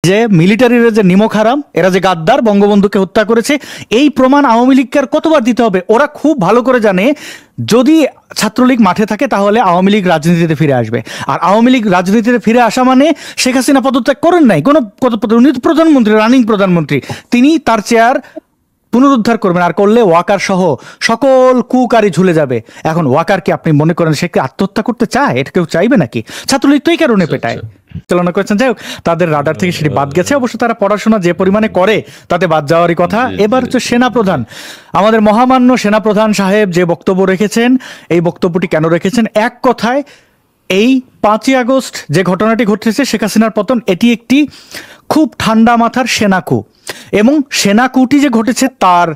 যে মিলিটারির যে নিমক হারাম, এরা যে গাদ্দার, বঙ্গবন্ধুকে হত্যা করেছে, এই প্রমাণ আওয়ামী লীগকে আর কতবার দিতে হবে? ওরা খুব ভালো করে জানে যদি ছাত্রলীগ মাঠে থাকে তাহলে আওয়ামী লীগ রাজনীতিতে ফিরে আসবে। আর আওয়ামী লীগ রাজনীতিতে ফিরে আসা মানে শেখ হাসিনা পদত্যাগ করেন নাই, কোনো উনি তো প্রধানমন্ত্রী, রানিং প্রধানমন্ত্রী, তিনি তার চেয়ার পুনরুদ্ধার করবেন, আর করলে ওয়াকার সহ সকল কুকারি ঝুলে যাবে। এখন ওয়াকারকে আপনি মনে করেন সে কি আত্মহত্যা করতে চায়? এটা কেউ চাইবে নাকি? ছাত্রলীগ তো এই কারণে পেটায় চালনা করেছেন। যাই হোক, তাদের রাডার থেকে সেটি বাদ গেছে। অবশ্য তারা পড়াশোনা যে পরিমাণে করে তাতে বাদ যাওয়ারই কথা। এবার হচ্ছে সেনাপ্রধান, আমাদের মহামান্য সেনাপ্রধান সাহেব যে বক্তব্য রেখেছেন, এই বক্তব্যটি কেন রেখেছেন? এক কথায় এই 5ই আগস্ট যে ঘটনাটি ঘটেছে, শেখ হাসিনার পতন, এটি একটি খুব ঠান্ডা মাথার সেনাকু, এবং সেনাকুটি যে ঘটেছে তার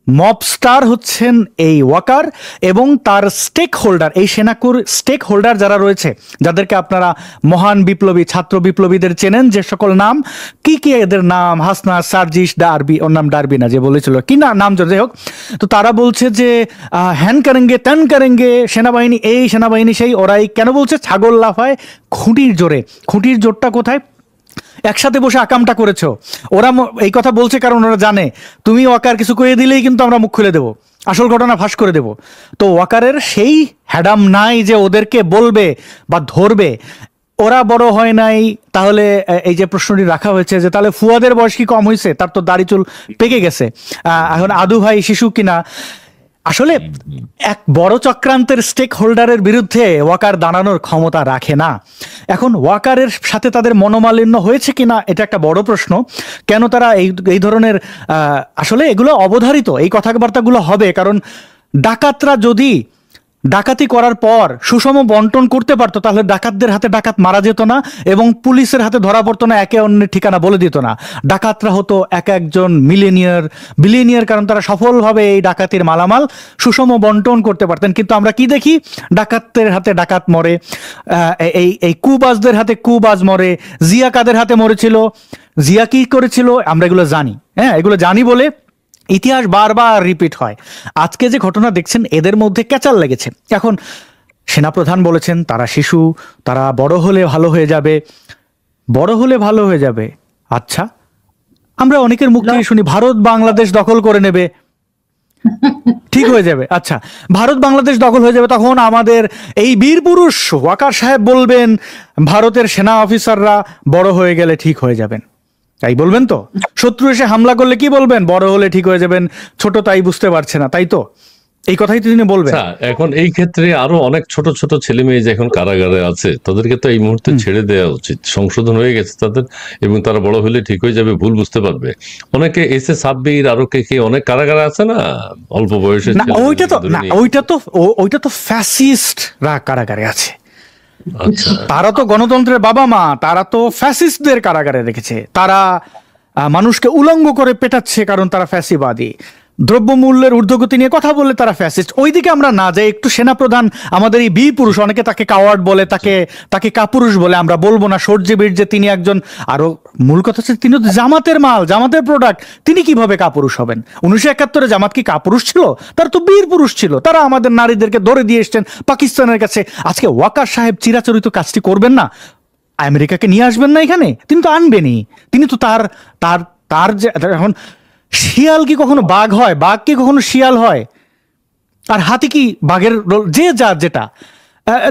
মবস্টার হচ্ছেন এই ওয়াকার এবং তার স্টেক হোল্ডার, এই সেনাকুর স্টেক হোল্ডার যারা রয়েছে, যাদেরকে আপনারা মহান বিপ্লবী, ছাত্র বিপ্লবীদের চেনেন, যে সকল নাম কি কি এদের নাম, হাসনা, সার্জিস, ডারবি, ওর নাম ডারবি না, যে বলেছিল কি না নাম, যাই হোক, তো তারা বলছে যে হ্যান করেঙ্গে ত্যান করেঙ্গে, সেনাবাহিনী এই, সেনাবাহিনী সেই। ওরাই কেন বলছে? ছাগল লাফায় খুঁটির জোরে। খুঁটির জোরটা কোথায়? একসাথে বসে আকামটা করেছো। ওরা এই কথা বলছে কারণ ওরা জানে তুমি ওয়াকার কিছু কয়ে দিলেই কিন্তু আমরা মুখ খুলে দেবো, আসল ঘটনা ফাঁস করে দেব। তো ওয়াকারের সেই হ্যাডাম নাই যে ওদেরকে বলবে বা ধরবে। ওরা বড় হয় নাই, তাহলে এই যে প্রশ্নটি রাখা হয়েছে যে তাহলে ফুয়াদের বয়স কি কম হয়েছে? তার তো দাড়ি চুল পেকে গেছে, এখন আদু ভাই শিশু কিনা? আসলে এক বড় চক্রান্তের স্টেক হোল্ডারের বিরুদ্ধে ওয়াকার দাঁড়ানোর ক্ষমতা রাখে না। এখন ওয়াকারের সাথে তাদের মনোমালিন্য হয়েছে কিনা এটা একটা বড় প্রশ্ন। কেন তারা এই ধরনের আসলে এগুলো অবধারিত, এই কথাবার্তাগুলো হবে কারণ ডাকাতরা যদি ডাকাতি করার পর সুষম বন্টন করতে পারতো তাহলে ডাকাতদের হাতে ডাকাত মারা যেত না এবং পুলিশের হাতে ধরা পড়তো না, একে অন্যের ঠিকানা বলে দিত না। ডাকাতরা হতো এক একজন বিলিয়নিয়ার, কারণ তারা সফলভাবে এই ডাকাতির মালামাল সুষম বন্টন করতে পারতেন। কিন্তু আমরা কি দেখি? ডাকাতদের হাতে ডাকাত মরে, এই কুবাজদের হাতে কুবাজ মরে। জিয়া কাদের হাতে মরেছিল? জিয়া কি করেছিল? আমরা এগুলো জানি, হ্যাঁ, এগুলো জানি বলে ইতিহাস বারবার রিপিট হয়। আজকে যে ঘটনা দেখছেন এদের মধ্যে ক্যাচাল লেগেছে। এখন সেনাপ্রধান বলেছেন তারা শিশু, তারা বড় হলে ভালো হয়ে যাবে, বড় হলে ভালো হয়ে যাবে। আচ্ছা, আমরা অনেকের মুখ থেকে শুনি ভারত বাংলাদেশ দখল করে নেবে, ঠিক হয়ে যাবে। আচ্ছা, ভারত বাংলাদেশ দখল হয়ে যাবে, তখন আমাদের এই বীর পুরুষ ওয়াকার সাহেব বলবেন ভারতের সেনা অফিসাররা বড় হয়ে গেলে ঠিক হয়ে যাবেন, তাই বলবেন তো? শত্রু এসে হামলা করলে কি বলবেন? বড় হলে ঠিক হয়ে যাবেন, ছোট তাই বুঝতে পারছে না, তাই তো? এই কথাই তো তিনি বলবেন। এখন এই ক্ষেত্রে আরো অনেক ছোট ছোট ছেলে মেয়ে যে এখন কারাগারে আছে তাদেরকে তো এই মুহূর্তে ছেড়ে দেওয়া উচিত। সংশোধন হয়ে গেছে তাদের, এবং তারা বড় হলে ঠিক হয়ে যাবে, ভুল বুঝতে পারবে। অনেকে এসে সাব্বির আরো কে অনেক কারাগারে আছে না, অল্প বয়সে। ওইটা তো ফ্যাসিস্টরা কারাগারে আছে। তারা তো গণতন্ত্রের বাবা মা, তারা তো ফ্যাসিস্টদের কারাগারে রেখেছে। তারা মানুষকে উলঙ্গ করে পেটাচ্ছে কারণ তারা ফ্যাসিবাদী। দ্রব্যমূল্যের ঊর্ধ্বগতি নিয়ে কথা বললে তারা ফ্যাসিস্ট। ওইদিকে আমরা না যাই, একটু সেনাপ্রধান আমাদের এই বীর পুরুষ, অনেকে তাকে কাওয়ার্ড বলে, তাকে কাপুরুষ বলে, আমরা বলবো না সূর্যে বীর যে তিনি একজন, আরো মূল কথা হচ্ছে তিনি জামাতের মাল, জামাতের প্রোডাক্ট, তিনি কিভাবে কাপুরুষ হবেন? 1971 জামাত কি কাপুরুষ ছিল? তার তো বীর পুরুষ ছিল। তারা আমাদের নারীদেরকে ধরে দিয়ে এসছেন পাকিস্তানের কাছে। আজকে ওয়াকার সাহেব চিরাচরিত কাজটি করবেন না? আমেরিকাকে নিয়ে আসবেন না এখানে? তিনি তো আনবেনই। তিনি তো তার যে এখন শিয়াল কি কখনো বাঘ হয়? বাঘ কি কখনো শিয়াল হয়? আর হাতি কি বাঘের? যে যার যেটা,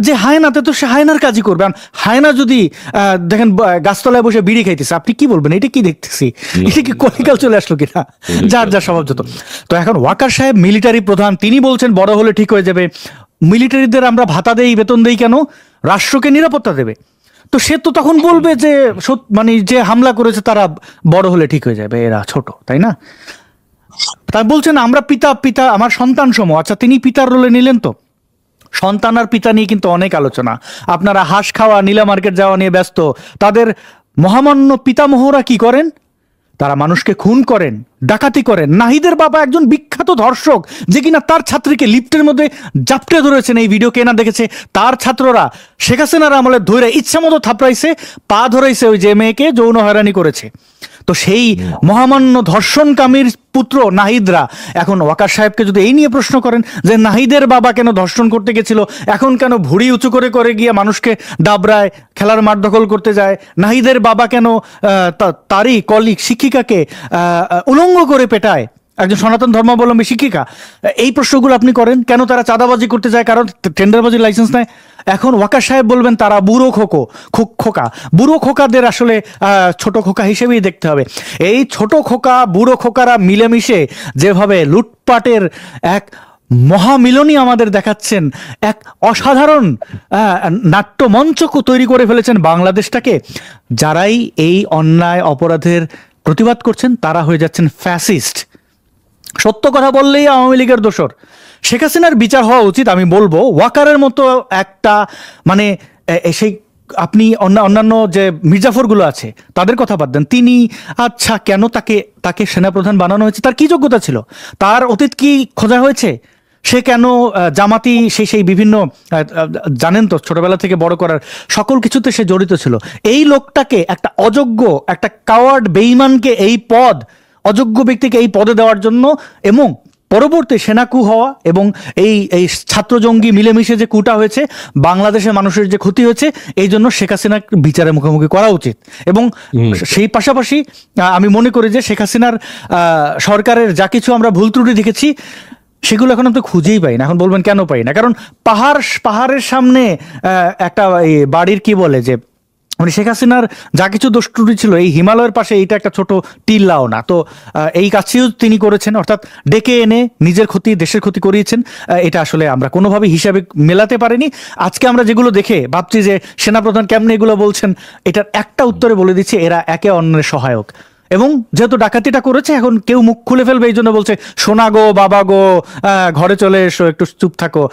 যে হায়নাতে তো সে হায়নার কাজই করবে। হায়না যদি দেখেন গাছতলায় বসে বিড়ি খাইতেছে, আপনি কি বলবেন? এটা কি দেখতেছি? এটা কি কলিকাল চলে আসলো কিনা? যার যার স্বভাব যত। তো এখন ওয়াকার সাহেব মিলিটারি প্রধান, তিনি বলছেন বড় হলে ঠিক হয়ে যাবে। মিলিটারিদের আমরা ভাতা দেই, বেতন দেই কেন? রাষ্ট্রকে নিরাপত্তা দেবে। তো সে তো তখন বলবে যে মানে যে হামলা করেছে তারা বড় হলে ঠিক হয়ে যাবে, এরা ছোট, তাই না? তাই বলছেন আমরা পিতা আমার সন্তান সম। আচ্ছা, তিনি পিতার রোলে নিলেন তো? সন্তান আর পিতা নিয়ে কিন্তু অনেক আলোচনা। আপনারা হাঁস খাওয়া, নীলা মার্কেট যাওয়া নিয়ে ব্যস্ত। তাদের মহামান্য পিতামহরা কি করেন? তারা মানুষকে খুন করেন, ডাকাতি করেন। নাহিদের বাবা একজন বিখ্যাত ধর্ষক, যে কিনা তার ছাত্রীকে লিফটের মধ্যে জাপটে ধরেছেন। এই ভিডিও কেনা দেখেছে, তার ছাত্ররা শেখ হাসিনার আমলে ধরে ইচ্ছা মতো থাপড়াইছে, পা ধরাইছে ওই যে মেয়েকে যৌন হয়রানি করেছে। তো সেই মহামান্য ধর্ষণকামীর পুত্র নাহিদরা এখন ওয়াকার সাহেবকে যদি এই নিয়ে প্রশ্ন করেন যে নাহিদের বাবা কেন ধর্ষণ করতে গেছিল, এখন কেন ভুড়ি উঁচু করে করে গিয়ে মানুষকে দাবড়ায়, খেলার মাঠ দখল করতে যায়, নাহিদের বাবা কেন তারই কলিগ শিক্ষিকাকে উলঙ্গ করে পেটায়, একজন সনাতন ধর্মাবলম্বী শিক্ষিকা, এই প্রশ্নগুলো আপনি করেন। কেন তারা চাঁদাবাজি করতে যায়, কারণ টেন্ডারবাজির লাইসেন্স নেয়। এখন ওয়াকার সাহেব বলবেন তারা বুড়ো খোকা। বুড়ো খোকাদের আসলে ছোট খোকা হিসেবেই দেখতে হবে। এই ছোট খোকা বুড়ো খোকারা মিলেমিশে যেভাবে লুটপাটের এক মহামিলনী আমাদের দেখাচ্ছেন, এক অসাধারণ নাট্যমঞ্চ তৈরি করে ফেলেছেন বাংলাদেশটাকে। যারাই এই অন্যায় অপরাধের প্রতিবাদ করছেন তারা হয়ে যাচ্ছেন ফ্যাসিস্ট। সত্য কথা বললেই আওয়ামী লীগের দোসর। শেখ হাসিনার বিচার হওয়া উচিত। আমি বলবো ওয়াকারের মতো একটা মানে সেই আপনি অন্যান্য যে মির্জাফরগুলো আছে তাদের কথা বাদ দেন, তিনি আচ্ছা কেন তাকে সেনাপ্রধান বানানো হয়েছে, তার কি যোগ্যতা ছিল, তার অতীত কি খোঁজা হয়েছে, সে কেন জামাতি সেই বিভিন্ন জানেন তো ছোটবেলা থেকে বড় করার সকল কিছুতে সে জড়িত ছিল। এই লোকটাকে একটা অযোগ্য, একটা কাওয়ার্ড বেঈমানকে এই পদ, অযোগ্য ব্যক্তিকে এই পদে দেওয়ার জন্য, এবং পরবর্তী সেনাকু হওয়া এবং এই ছাত্র জঙ্গি মিলেমিশে যে কুটা হয়েছে, বাংলাদেশের মানুষের যে ক্ষতি হয়েছে, এই জন্য শেখ হাসিনার বিচারের মুখোমুখি করা উচিত। এবং সেই পাশাপাশি আমি মনে করি যে শেখ হাসিনার সরকারের যা কিছু আমরা ভুল ত্রুটি দেখেছি সেগুলো এখন আমরা খুঁজেই পাই না। এখন বলবেন কেন পাই না, কারণ পাহাড়ের সামনে একটা বাড়ির কি বলে যে মানে শেখ হাসিনার যা কিছু দোষ ত্রুটি ছিল এই হিমালয়ের পাশে এইটা একটা ছোট টিল্লাও না। তো এই কাজটিও তিনি করেছেন, অর্থাৎ ডেকে এনে নিজের ক্ষতি দেশের ক্ষতি করিয়েছেন। এটা আসলে আমরা কোনোভাবে হিসাবে মেলাতে পারিনি। আজকে আমরা যেগুলো দেখে ভাবছি যে সেনাপ্রধান কেমনে এগুলো বলছেন, এটার একটা উত্তরে বলে দিচ্ছি, এরা একে অন্যের সহায়ক। এবং যেহেতু ডাকাতিটা করেছে এখন কেউ মুখ খুলে ফেলবে, এই জন্য বলছে সোনা গো বাবা গো, ঘরে চলে এসো, একটু চুপ থাকো।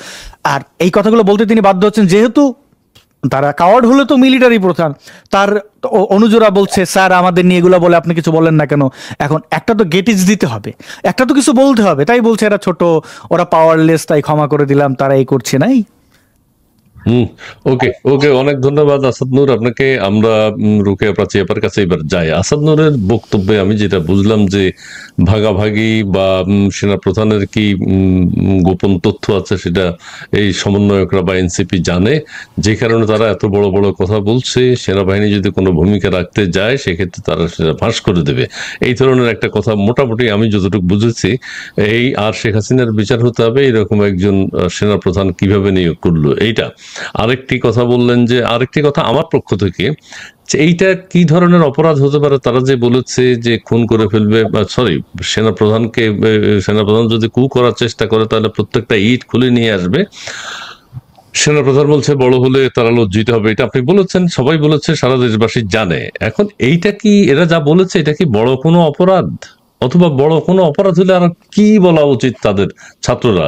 আর এই কথাগুলো বলতে তিনি বাধ্য হচ্ছেন, যেহেতু তারা কাওয়ার্ড হলে তো মিলিটারি প্রধান, তার অনুজরা বলছে স্যার আমাদের নিয়ে এগুলো বলে আপনি কিছু বলেন না কেন। এখন একটা তো গেটিজ দিতে হবে, একটা তো কিছু বলতে হবে, তাই বলছে এরা ছোট, ওরা পাওয়ারলেস, তাই ক্ষমা করে দিলাম, তারা এই করছে না। ওকে ওকে, অনেক ধন্যবাদ আসাদ নূর আপনাকে। আমরা রুকেয়া প্রাচী আপার কাছে এবার যাই। আসাদ নূরের বক্তব্যে আমি যেটা বুঝলাম যে ভাগাভাগি বা সেনা প্রধানের কি গোপন তথ্য আছে সেটা এই সমন্বয়করা বা এনসিপি জানে, যে কারণে তারা এত বড় বড় কথা বলছে। সেনাবাহিনী যদি কোনো ভূমিকা রাখতে যায় সেক্ষেত্রে তারা সেটা ফাঁস করে দেবে, এই ধরনের একটা কথা মোটামুটি আমি যতটুকু বুঝেছি। আর শেখ হাসিনার বিচার হতে হবে এরকম একজন সেনা প্রধান কিভাবে নিয়োগ করলো এইটা। আরেকটি কথা বললেন, যে আরেকটি কথা আমার পক্ষ থেকে, এইটা কি ধরনের অপরাধ হতে পারে। তারা যে বলেছে যে খুন করে ফেলবে, সরি সেনাপ্রধান যদি কু করার চেষ্টা করে তাহলে প্রত্যেকটা ইট খুলে নিয়ে আসবে। সেনাপ্রধান বলছে বড় হলে তারা লজ্জিত হবে। এটা আপনি বলেছেন, সবাই বলেছে, সারা দেশবাসী জানে। এখন এইটা কি, এরা যা বলেছে এটা কি বড় কোনো অপরাধ, অথবা বড় কোনো অপরাধ হলে আর কি বলা উচিত তাদের, ছাত্ররা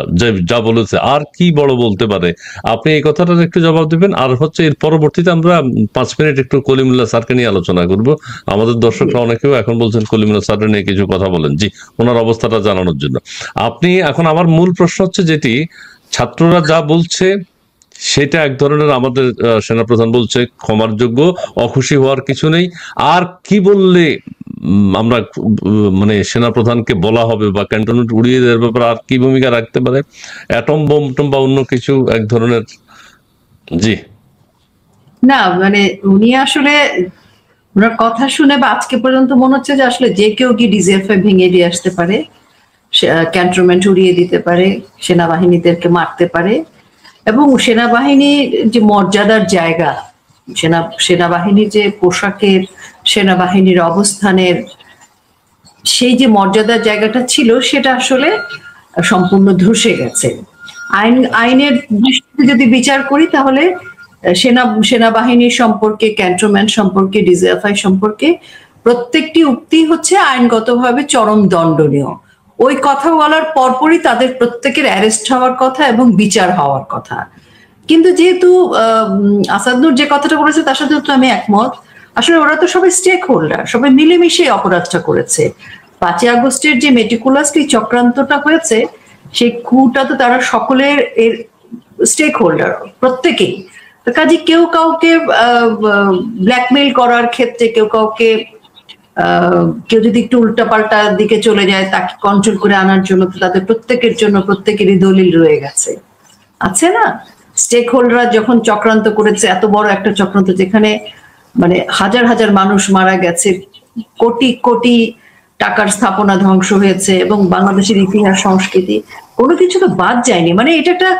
যা বলেছে আর কি বড় বলতে পারে? আপনি এই কথাটার একটু জবাব দেবেন। আর হচ্ছে এর পরবর্তীতে আমরা 5 মিনিট একটু কলিমুল্লাহ স্যারকে নিয়ে আলোচনা করব। আমাদের দর্শকরা অনেকেও এখন বলছেন কলিমুল্লাহ স্যার নিয়ে কিছু কথা বলেন, জি, ওনার অবস্থাটা জানানোর জন্য। আপনি এখন, আমার মূল প্রশ্ন হচ্ছে যেটি, ছাত্ররা যা বলছে সেটা এক ধরনের, আমাদের সেনাপ্রধান বলছে ক্ষমার যোগ্য, অখুশি হওয়ার কিছু নেই। আর কি বললে আমরা মানে সেনাপ্রধানকে বলা হবে বা ক্যান্টনমেন্ট উড়িয়ে দেওয়ার ব্যাপারে আর কি ভূমিকা রাখতে পারে, অ্যাটম বোম বা অন্য কিছু এক ধরনের? জি না, মানে উনি আসলে ওনার কথা শুনে বা আজকে পর্যন্ত মনে হচ্ছে যে আসলে যে কেউ কি ডিজিএফআই ভেঙে দিয়ে আসতে পারে, ক্যান্টনমেন্ট উড়িয়ে দিতে পারে, সেনাবাহিনীদেরকে মারতে পারে। এবং সেনাবাহিনীর যে মর্যাদার জায়গা, সেনাবাহিনীর যে পোশাকের, সেনাবাহিনীর অবস্থানের সেই যে মর্যাদার জায়গাটা ছিল সেটা আসলে সম্পূর্ণ ধসে গেছে। আইনের দৃষ্টিতে যদি বিচার করি তাহলে সেনাবাহিনীর সম্পর্কে, ক্যান্টনমেন্ট সম্পর্কে, ডিজিএফআই সম্পর্কে প্রত্যেকটি উক্তি হচ্ছে আইনগতভাবে চরম দণ্ডনীয়। ওই কথা বলার পরপরই তাদের প্রত্যেকের অ্যারেস্ট হওয়ার কথা এবং বিচার হওয়ার কথা। কিন্তু যেহেতু আসাদ নূর যে কথাটা বলেছে তার সাথে তো আমি একমত। আসলে ওরা তো সবাই স্টেক হোল্ডার, সবাই মিলেমিশে অপরাধটা করেছে। 5ই আগস্টের যে মেটিকুলাসলি চক্রান্তটা হয়েছে, সেই কুটা তো তারা সকলের এর স্টেক হোল্ডার, প্রত্যেকেই। তো কাজে কেউ কাউকে ব্ল্যাকমেইল করার ক্ষেত্রে, কেউ যদি একটু উল্টাপাল্টা দিকে চলে যায়, তাকে কন্ট্রোল করে আনার জন্য তাদের প্রত্যেকেরই দলিল রয়ে গেছে, আছে না? স্টেক হোল্ডাররা যখন চক্রান্ত করেছে, এত বড় একটা চক্রান্ত যেখানে মানে হাজার হাজার মানুষ মারা গেছে, কোটি কোটি টাকার স্থাপনা ধ্বংস হয়েছে, এবং বাংলাদেশের ইতিহাস সংস্কৃতি কোনো কিছু তো বাদ যায়নি। মানে এটা একটা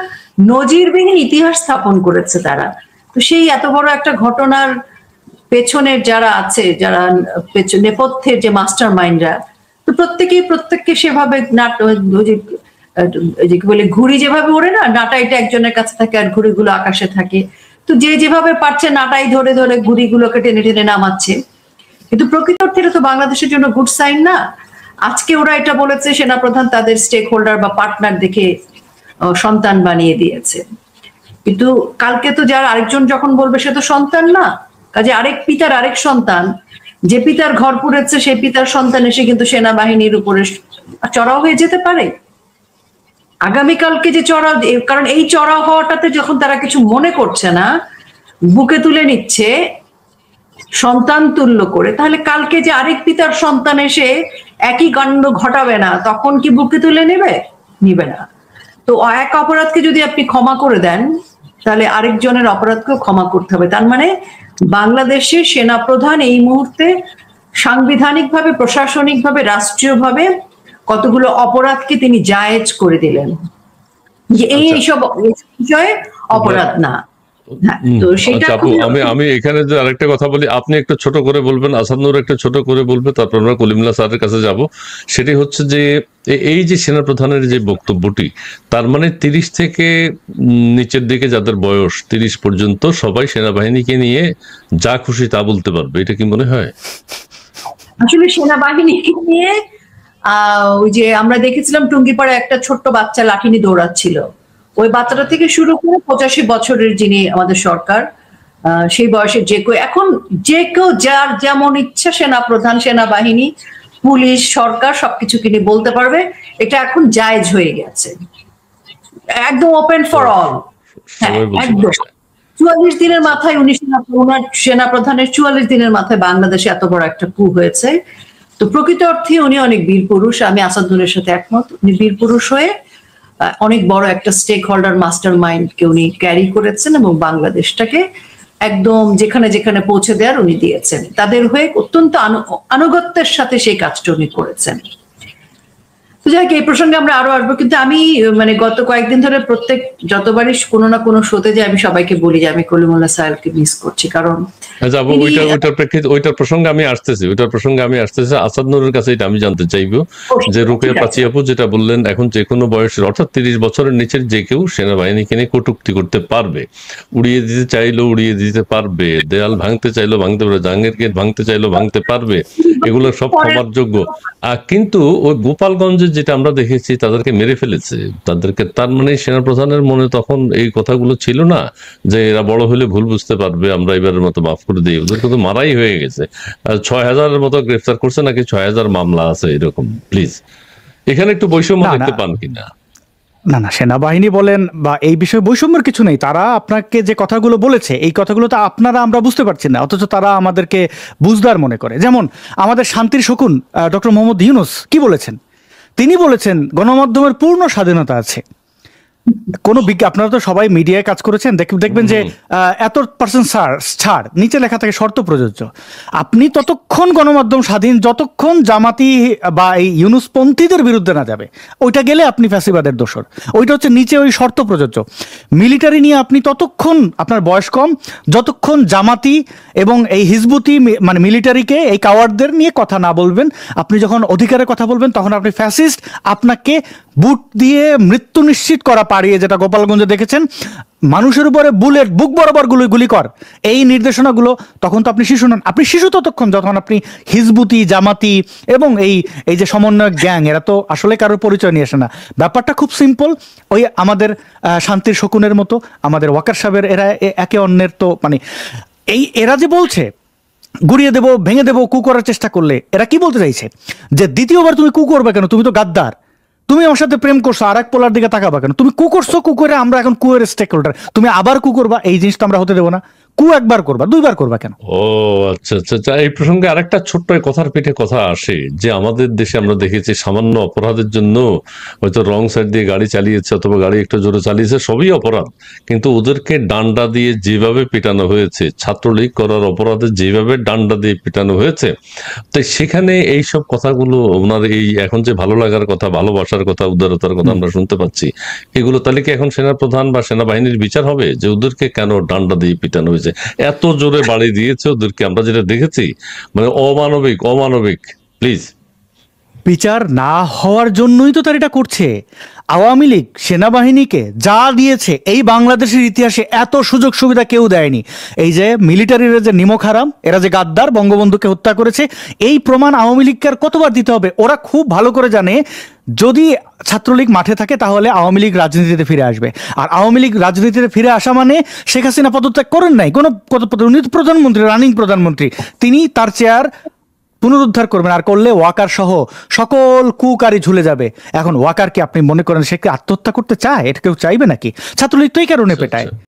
নজিরবিহীন ইতিহাস স্থাপন করেছে তারা। তো সেই এত বড় একটা ঘটনার পেছনের যারা আছে, যারা নেপথ্যের যে মাস্টার মাইন্ডরা, তো প্রত্যেককে সেভাবে কি বলে, ঘুড়ি যেভাবে ওড়ে না, নাটাইটা একজনের কাছে থাকে আর ঘুড়িগুলো আকাশে থাকে। তো যে যেভাবে পারছে নাটাই ধরে ধরে ঘুড়িগুলোকে টেনে টেনে নামাচ্ছে। কিন্তু প্রকৃত অর্থে এটা তো বাংলাদেশের জন্য গুড সাইন না। আজকে ওরা এটা বলেছে সেনাপ্রধান তাদের স্টেক হোল্ডার বা পার্টনার দেখে সন্তান বানিয়ে দিয়েছে, কিন্তু কালকে তো যার আরেকজন যখন বলবে সে তো সন্তান না। কাজে আরেক পিতার আরেক সন্তান, যে পিতার ঘর পুড়েছে সেই পিতার সন্তান এসে কিন্তু সেনাবাহিনীর উপরে চড়াও হয়ে যেতে পারে আগামীকালকে। যে চড়াও, কারণ এই চড়াও হওয়াটাতে যখন তারা কিছু মনে করছে না, বুকে তুলে নিচ্ছে সন্তান তুল্য করে, তাহলে কালকে যে আরেক পিতার সন্তান এসে একই কাণ্ড ঘটাবে না, তখন কি বুকে তুলে নিবে না। তো এক অপরাধকে যদি আপনি ক্ষমা করে দেন, তাহলে আরেকজনের অপরাধকেও ক্ষমা করতে হবে। তার মানে বাংলাদেশের সেনাপ্রধান এই মুহূর্তে সাংবিধানিকভাবে, প্রশাসনিকভাবে, রাষ্ট্রীয়ভাবে কতগুলো অপরাধকে তিনি জায়েজ করে দিলেন, যে এইসব বিষয়ে অপরাধ না। তো সেটা আমি এখানে যে আরেকটা কথা বলি, আপনি একটু ছোট করে বলবেন, আসাদ নূর একটু ছোট করে বলবে, তারপর আমরা কলিমুল্লাহ স্যারের কাছে যাব। সেটি হচ্ছে যে এই যে সেনাপ্রধানের যে বক্তব্যটি, তার মানে 30 থেকে নিচের দিকে যাদের বয়স 30 পর্যন্ত সবাই সেনাবাহিনীকে নিয়ে যা খুশি তা বলতে পারবে, এটা কি মনে হয়? আসলে সেনাবাহিনীকে নিয়ে ওই যে আমরা দেখেছিলাম টুঙ্গিপাড়া একটা ছোট্ট বাচ্চা লাঠি নিয়ে দৌড়াচ্ছিল, ওই বাচ্চাটা থেকে শুরু করে 85 বছরের যিনি আমাদের সরকার, সেই বয়সে এখন যে কেউ যার যেমন ইচ্ছা সেনাপ্রধান, সেনাবাহিনী, পুলিশ, সরকার সবকিছু কিনে বলতে পারবে। এটা এখন জায়েজ হয়ে গেছে, একদম ওপেন ফর অল। একদম 44 দিনের মাথায় ওনার সেনাপ্রধানের 44 দিনের মাথায় বাংলাদেশে এত বড় একটা কু হয়েছে। তো প্রকৃত অর্থে উনি অনেক বীর পুরুষ, আমি আসাদুলের সাথে একমত। উনি বীর পুরুষ হয়ে অনেক বড় একটা স্টেক হোল্ডার মাস্টার মাইন্ডকে উনি ক্যারি করেছেন, এবং বাংলাদেশটাকে একদম যেখানে যেখানে পৌঁছে দেওয়ার উনি দিয়েছেন। তাদের হয়ে অত্যন্ত আনুগত্যের সাথে সেই কাজটা উনি করেছেন। তো যাই হোক, এই প্রসঙ্গে আমরা আরো আসবো, কিন্তু আমি মানে গত কয়েকদিন ধরে যতবারই কোনো না কোনো শোতে যে আমি সবাইকে বলি যে আমি কলিমুল্লাহ সাহেবকে মিস করছি, কারণ যাবো ওইটার প্রেক্ষিতে, ওইটার প্রসঙ্গে আমি আসতেছি। আসাদ নূরের কাছে এটা আমি জানতে চাইবো যে রুকিয়া পাচি আপু যেটা বললেন, এখন যে কোনো বয়সের অর্থাৎ 30 বছরের নিচের যে কেউ সেনাবাহিনীকে নিয়ে কটূক্তি করতে পারবে, উড়িয়ে দিতে চাইলেও উড়িয়ে দিতে পারবে, দেয়াল ভাঙতে চাইলেও ভাঙতে পারবে, জাহাঙ্গীর গেট ভাঙতে চাইলেও ভাঙতে পারবে, এগুলো সব ক্ষমার যোগ্য। কিন্তু ওই গোপালগঞ্জে যেটা আমরা দেখেছি, তাদেরকে মেরে ফেলেছে তাদেরকে, তার মানে সেনাপ্রধানের মনে তখন এই কথাগুলো ছিল না যে এরা বড় হলে ভুল বুঝতে পারবে, আমরা এবারের মতো মাফ করে দিই, ওদের কিন্তু মারাই হয়ে গেছে। 6000-এর মতো গ্রেফতার করছে, নাকি 6000 মামলা আছে এরকম। প্লিজ এখানে একটু বৈষম্য দেখতে পান কিনা? না, সেনাবাহিনী বলেন বা এই বিষয়ে বৈষম্যের কিছু নেই। তারা আপনাকে যে কথাগুলো বলেছে, এই কথাগুলো তো আমরা বুঝতে পারছি না, অথচ তারা আমাদেরকে বুঝদার মনে করে। যেমন আমাদের শান্তির শকুন ডক্টর মোহাম্মদ ইউনূস কি বলেছেন? তিনি বলেছেন গণমাধ্যমের পূর্ণ স্বাধীনতা আছে। আপনারা তো সবাই মিডিয়ায় কাজ করেছেন, দেখবেন যে এত % ছাড় নিচে লেখা থাকে শর্ত প্রযোজ্য। আপনি ততক্ষণ গণমাধ্যম স্বাধীন যতক্ষণ জামাতি বা এই ইউনুসপন্থীদের বিরুদ্ধে না যাবে, ওইটা গেলে আপনি ফ্যাসিবাদের দোসর। ওইটা হচ্ছে নিচে ওই শর্ত প্রযোজ্য। মিলিটারি নিয়ে আপনি ততক্ষণ, আপনার বয়স কম, যতক্ষণ জামাতি এবং এই হিজবুতি মানে মিলিটারিকে, এই কাওয়ার্ডদের নিয়ে কথা না বলবেন। আপনি যখন অধিকারের কথা বলবেন তখন আপনি ফ্যাসিস্ট, আপনাকে বুট দিয়ে মৃত্যু নিশ্চিত করা পারিয়ে, যেটা গোপালগঞ্জে দেখেছেন, মানুষের উপরে বুলেট বুক বরাবর গুলি কর, এই নির্দেশনাগুলো, তখন তো আপনি শিশু নন। আপনি শিশু ততক্ষণ যখন আপনি হিজবুতি, জামাতি এবং এই যে সমন্বয়ক গ্যাং, এরা তো আসলে কারোর পরিচয় নিয়ে আসে না। ব্যাপারটা খুব সিম্পল। ওই আমাদের শান্তির শকুনের মতো, আমাদের ওয়াকার সাহেবের, এরা একে অন্যের তো মানে এরা যে বলছে গুড়িয়ে দেবো, ভেঙে দেবো কু করার চেষ্টা করলে এরা কি বলতে চাইছে? যে দ্বিতীয়বার তুমি কু করবে কেন? তুমি তো গাদ্দার, তুমি আমার সাথে প্রেম করছো, আর এক পোলার দিকে তাকাবা কেন? তুমি কু করছো, কু করে আমরা এখন কুয়ের স্টেক হোল্ডার, তুমি আবার কু করবা, এই জিনিসটা আমরা হতে দেবো না। কু একবার করবা, দুইবার করবা কেন? ও আচ্ছা আচ্ছা আচ্ছা, এই প্রসঙ্গে আরেকটা ছোট্ট কথার পিঠে কথা আসে যে আমাদের দেশে আমরা দেখেছি সামান্য অপরাধের জন্য হয়তো রং সাইড দিয়ে গাড়ি চালিয়েছে অথবা গাড়ি একটু জোরে চালিয়েছে, সবই অপরাধ, কিন্তু ওদেরকে ডান্ডা দিয়ে যেভাবে পিটানো হয়েছে, ছাত্রলীগ করার অপরাধে যেভাবে ডান্ডা দিয়ে পিটানো হয়েছে, তো সেখানে এইসব কথাগুলো ওনার এই এখন যে ভালো লাগার কথা, ভালোবাসার কথা, উদারতার কথা আমরা শুনতে পাচ্ছি, এগুলো তাহলে কি এখন সেনাপ্রধান বা সেনাবাহিনীর বিচার হবে যে ওদেরকে কেন ডান্ডা দিয়ে পিটানো হয়েছে, এত জোরে বাড়ি দিয়েছে ওদেরকে, আমরা যেটা দেখেছি মানে অমানবিক অমানবিক। প্লিজ। বিচার না হওয়ার জন্যই তো তার এটা করছে। আওয়ামী লীগ সেনাবাহিনীকে যা দিয়েছে এই বাংলাদেশের ইতিহাসে এত সুযোগ সুবিধা কেউ দেয়নি। এই যে মিলিটারির যে নিমক হারাম, এরা যে গাদ্দার, বঙ্গবন্ধুকে হত্যা করেছে, এই প্রমাণ আওয়ামী লীগকে আর কতবার দিতে হবে? ওরা খুব ভালো করে জানে যদি ছাত্রলীগ মাঠে থাকে তাহলে আওয়ামী লীগ রাজনীতিতে ফিরে আসবে। আর আওয়ামী লীগ রাজনীতিতে ফিরে আসা মানে শেখ হাসিনা পদত্যাগ করেন নাই, কোনো উনি তো প্রধানমন্ত্রী, রানিং প্রধানমন্ত্রী, তিনি তার চেয়ার পুনরুদ্ধার করবেন, আর করলে ওয়াকার সহ সকল কুকারি ঝুলে যাবে। এখন ওয়াকারকে আপনি মনে করেন সে কি আত্মহত্যা করতে চায়? এটা কেউ চাইবে নাকি? ছাত্রলীগ তো এই কারণে পেটায়।